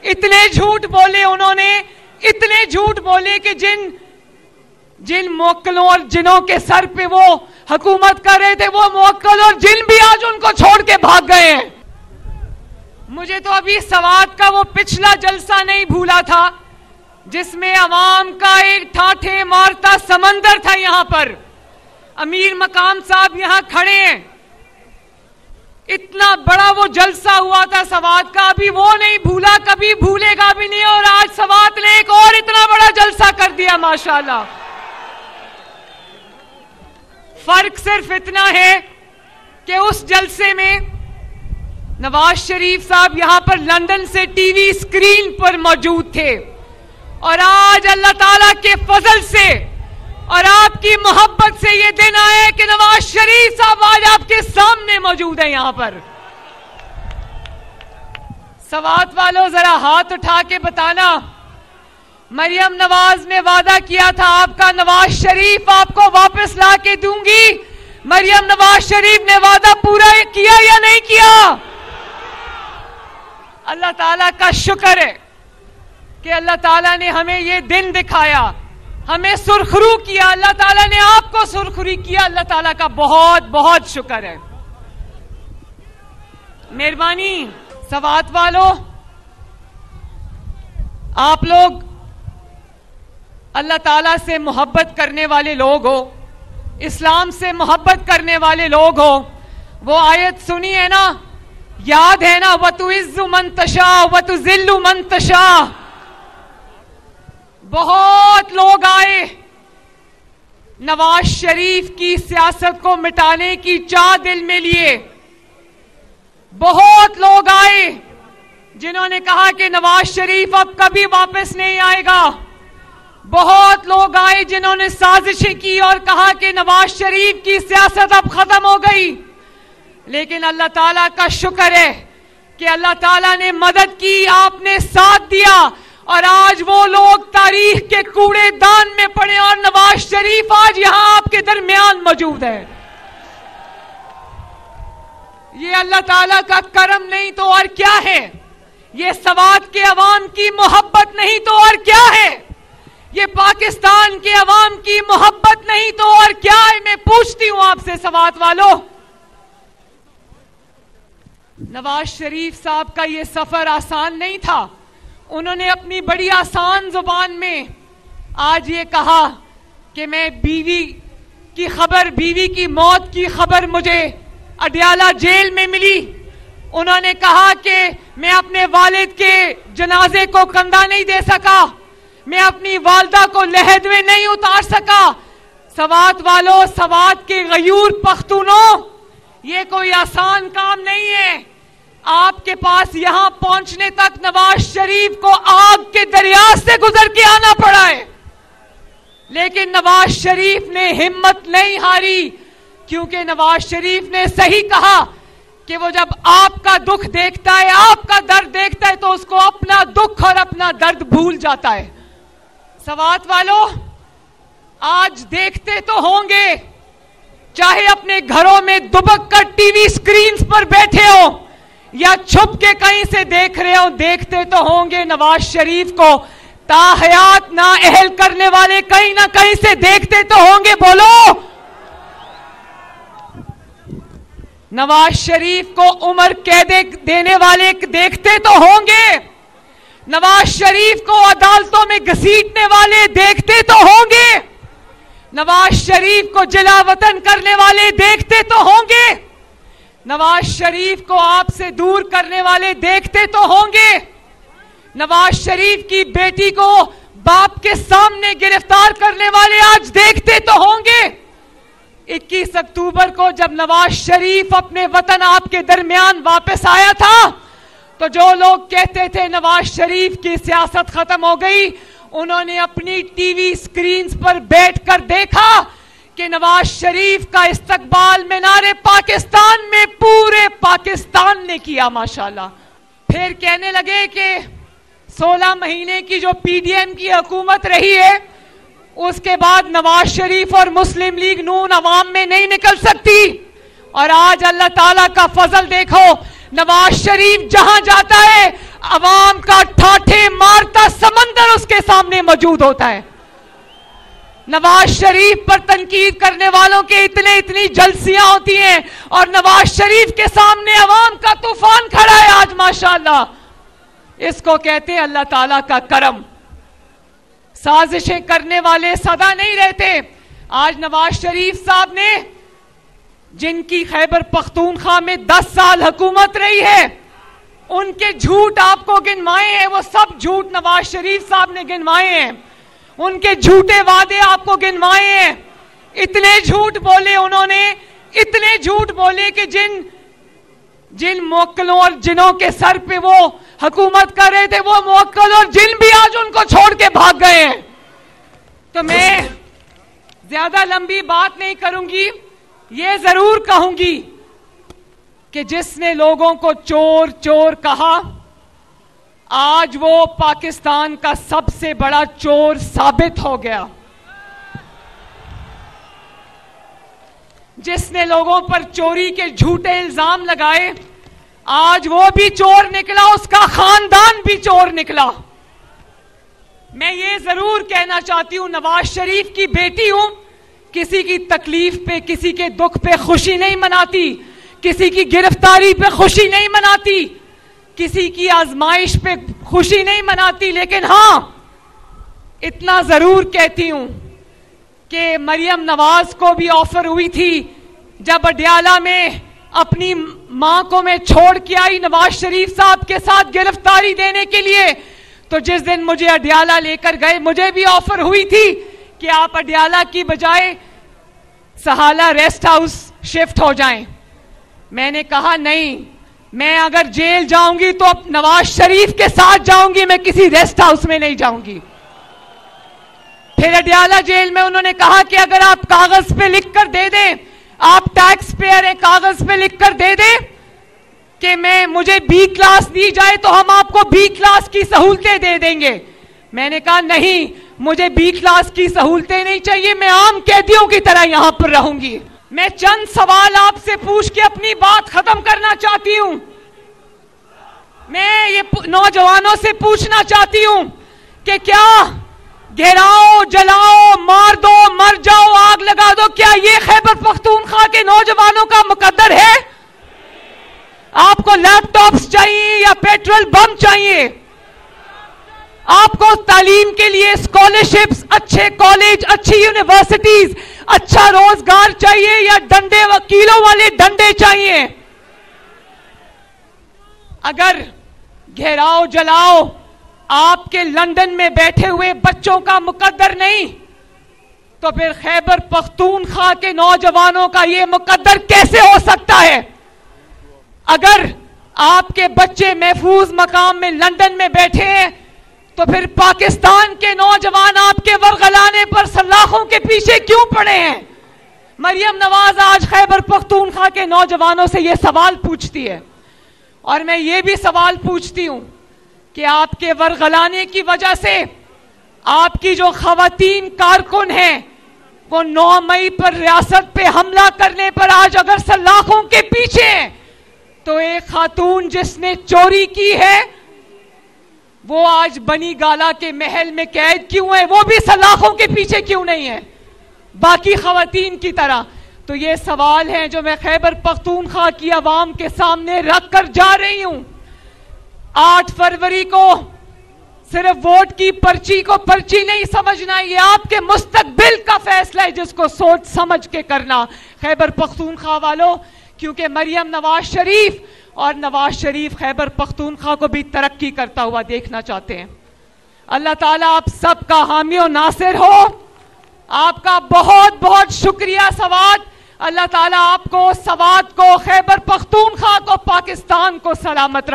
इतने झूठ बोले उन्होंने, इतने झूठ बोले कि जिन मुवक्किलों और जिनों के सर पे वो हुकूमत कर रहे थे, वो मुवक्किल और जिन भी आज उनको छोड़ के भाग गए हैं। मुझे तो अभी सवात का वो पिछला जलसा नहीं भूला था जिसमें अवाम का एक ठाठे मारता समंदर था। यहां पर अमीर मकाम साहब यहां खड़े हैं, इतना बड़ा वो जलसा हुआ था सवात का, अभी वो नहीं भूला, कभी भूलेगा भी नहीं। और आज सवात ने एक और इतना बड़ा जलसा कर दिया माशाल्लाह। फर्क सिर्फ इतना है कि उस जलसे में नवाज शरीफ साहब यहां पर लंदन से टीवी स्क्रीन पर मौजूद थे, और आज अल्लाह ताला के फजल से और आपकी मोहब्बत से ये दिन आए कि नवाज शरीफ साहब आज आपके सामने मौजूद है यहां पर। सवात वालों जरा हाथ उठा के बताना, मरियम नवाज ने वादा किया था आपका नवाज शरीफ आपको वापस ला के दूंगी, मरियम नवाज शरीफ ने वादा पूरा किया या नहीं किया? अल्लाह ताला का शुक्र है कि अल्लाह ताला ने हमें ये दिन दिखाया, हमें सुरखरू किया, अल्लाह ताला ने आपको सुरखरू किया। अल्लाह ताला का बहुत बहुत शुक्र है, मेहरबानी। सवात वालों, आप लोग अल्लाह ताला से मोहब्बत करने वाले लोग हो, इस्लाम से मोहब्बत करने वाले लोग हो। वो आयत सुनी है ना, याद है ना, वतुइज़्ज़ु मन तशा वतुज़िल्लु मन तशा। बहुत लोग आए नवाज शरीफ की सियासत को मिटाने की चाह दिल में लिए, बहुत लोग आए जिन्होंने कहा कि नवाज शरीफ अब कभी वापस नहीं आएगा, बहुत लोग आए जिन्होंने साजिशें की और कहा कि नवाज शरीफ की सियासत अब खत्म हो गई। लेकिन अल्लाह ताला का शुक्र है कि अल्लाह ताला ने मदद की, आपने साथ दिया, और आज वो लोग तारीख के कूड़ेदान में पड़े और नवाज शरीफ आज यहां आपके दरमियान मौजूद है। ये अल्लाह ताला का करम नहीं तो और क्या है? ये सवात के अवाम की मोहब्बत नहीं तो और क्या है? ये पाकिस्तान के अवाम की मोहब्बत नहीं तो और क्या है? मैं पूछती हूं आपसे सवात वालों, नवाज शरीफ साहब का ये सफर आसान नहीं था। उन्होंने अपनी बड़ी आसान जुबान में आज ये कहा कि मैं बीवी की मौत की खबर मुझे अडियाला जेल में मिली। उन्होंने कहा कि मैं अपने वालिद के जनाजे को कंधा नहीं दे सका, मैं अपनी वालदा को लहद में नहीं उतार सका। सवात वालों, सवात के गयूर पख्तूनों, ये कोई आसान काम नहीं है। आपके पास यहां पहुंचने तक नवाज शरीफ को आग के दरिया से गुजर के आना पड़ा है, लेकिन नवाज शरीफ ने हिम्मत नहीं हारी, क्योंकि नवाज शरीफ ने सही कहा कि वो जब आपका दुख देखता है, आपका दर्द देखता है, तो उसको अपना दुख और अपना दर्द भूल जाता है। सवात वालों, आज देखते तो होंगे, चाहे अपने घरों में दुबक कर टीवी स्क्रीन पर बैठे हो या छुप के कहीं से देख रहे हो, देखते तो होंगे नवाज शरीफ को ताहयात ना अहल करने वाले कहीं ना कहीं से देखते तो होंगे। बोलो, नवाज शरीफ को उम्र कैद देने वाले देखते तो होंगे, नवाज शरीफ को अदालतों में घसीटने वाले देखते तो होंगे, नवाज शरीफ को जलावतन करने वाले देखते तो होंगे, नवाज शरीफ को आपसे दूर करने वाले देखते तो होंगे, नवाज शरीफ की बेटी को बाप के सामने गिरफ्तार करने वाले आज देखते तो होंगे। 21 अक्टूबर को जब नवाज शरीफ अपने वतन आपके दरमियान वापस आया था, तो जो लोग कहते थे नवाज शरीफ की सियासत खत्म हो गई, उन्होंने अपनी टीवी स्क्रीन पर बैठकर देखा कि नवाज शरीफ का इस्तकबाल मीनारे पाकिस्तान में पूरे पाकिस्तान ने किया माशाल्लाह। फिर कहने लगे कि 16 महीने की जो पीडीएम की हुकूमत रही है, उसके बाद नवाज शरीफ और मुस्लिम लीग नून अवाम में नहीं निकल सकती। और आज अल्लाह ताला का फजल देखो, नवाज शरीफ जहां जाता है अवाम का ठाठे मारता समंदर उसके सामने मौजूद होता है। नवाज शरीफ पर तनकीद करने वालों के इतनी जलसियां होती हैं और नवाज शरीफ के सामने अवाम का तूफान खड़ा है आज माशाअल्लाह। इसको कहते हैं अल्लाह ताला का करम। साजिशें करने वाले सदा नहीं रहते। आज नवाज शरीफ साहब ने, जिनकी खैबर पख्तूनख्वा में 10 साल हुकूमत रही है, उनके झूठ आपको गिनवाए हैं, वो सब झूठ नवाज शरीफ साहब ने गिनवाए हैं। उनके झूठे वादे आपको गिनवाए हैं। इतने झूठ बोले उन्होंने, इतने झूठ बोले कि जिन मुवक्किलों और जिनों के सर पे वो हुकूमत कर रहे थे, वो मुवक्किल और जिन भी आज उनको छोड़ के भाग गए हैं। तो मैं ज्यादा लंबी बात नहीं करूंगी, ये जरूर कहूंगी कि जिसने लोगों को चोर चोर कहा, आज वो पाकिस्तान का सबसे बड़ा चोर साबित हो गया। जिसने लोगों पर चोरी के झूठे इल्जाम लगाए, आज वो भी चोर निकला, उसका खानदान भी चोर निकला। मैं ये जरूर कहना चाहती हूं, नवाज शरीफ की बेटी हूं, किसी की तकलीफ पे, किसी के दुख पे खुशी नहीं मनाती, किसी की गिरफ्तारी पे खुशी नहीं मनाती, किसी की आजमाइश पे खुशी नहीं मनाती। लेकिन हां, इतना जरूर कहती हूं कि मरियम नवाज को भी ऑफर हुई थी जब अडयाला में अपनी मां को मैं छोड़ के आई नवाज शरीफ साहब के साथ गिरफ्तारी देने के लिए, तो जिस दिन मुझे अडयाला लेकर गए, मुझे भी ऑफर हुई थी कि आप अडयाला की बजाय सहाला रेस्ट हाउस शिफ्ट हो जाएं। मैंने कहा नहीं, मैं अगर जेल जाऊंगी तो अब नवाज शरीफ के साथ जाऊंगी, मैं किसी रेस्ट हाउस में नहीं जाऊंगी। फिर अडयाला जेल में उन्होंने कहा कि अगर आप कागज पे लिख कर दे दें, आप टैक्स पेयर हैं, कागज पे लिख कर दे दें कि मुझे बी क्लास दी जाए तो हम आपको बी क्लास की सहूलतें दे देंगे। मैंने कहा नहीं, मुझे बी क्लास की सहूलतें नहीं चाहिए, मैं आम कैदियों की तरह यहां पर रहूंगी। मैं चंद सवाल आपसे पूछ के अपनी बात खत्म करना चाहती हूं। मैं ये नौजवानों से पूछना चाहती हूं कि क्या घेराओ, जलाओ, मार दो, मर जाओ, आग लगा दो, क्या ये खैबर पख्तूनख्वा के नौजवानों का मुकद्दर है? आपको लैपटॉप्स चाहिए या पेट्रोल बम चाहिए? आपको तालीम के लिए स्कॉलरशिप्स, अच्छे कॉलेज, अच्छी यूनिवर्सिटीज, अच्छा रोजगार चाहिए या डंडे, वकीलों वाले डंडे चाहिए? अगर घेराओ जलाओ आपके लंदन में बैठे हुए बच्चों का मुकद्दर नहीं, तो फिर खैबर पख्तूनख्वा के नौजवानों का यह मुकद्दर कैसे हो सकता है? अगर आपके बच्चे महफूज मकाम में लंदन में बैठे हैं, तो फिर पाकिस्तान के नौजवान आपके वरगलाने पर सलाखों के पीछे क्यों पड़े हैं? मरियम नवाज आज खैबर पख्तूनख्वा के नौजवानों से यह सवाल पूछती है, और मैं ये भी सवाल पूछती हूं कि आपके वरगलाने की वजह से आपकी जो खवातीन कारकुन हैं, वो 9 मई पर रियासत पे हमला करने पर आज अगर सलाखों के पीछे हैं, तो एक खातून जिसने चोरी की है वो आज बनी गाला के महल में कैद क्यों है? वो भी सलाखों के पीछे क्यों नहीं है बाकी खवातीन की तरह? तो ये सवाल हैं जो मैं खैबर पख्तूनख्वा की आवाम के सामने रख कर जा रही हूं। 8 फरवरी को सिर्फ वोट की पर्ची को पर्ची नहीं समझना, ये आपके मुस्तकबिल का फैसला है जिसको सोच समझ के करना खैबर पख्तूनख्वा वालों, क्योंकि मरियम नवाज शरीफ और नवाज शरीफ खैबर पख्तूनख्वा को भी तरक्की करता हुआ देखना चाहते हैं। अल्लाह ताला आप सबका हामी और नासिर हो। आपका बहुत बहुत शुक्रिया सवाद। अल्लाह ताला आपको, सवाद को, खैबर पख्तूनख्वा को, पाकिस्तान को सलामत रखे।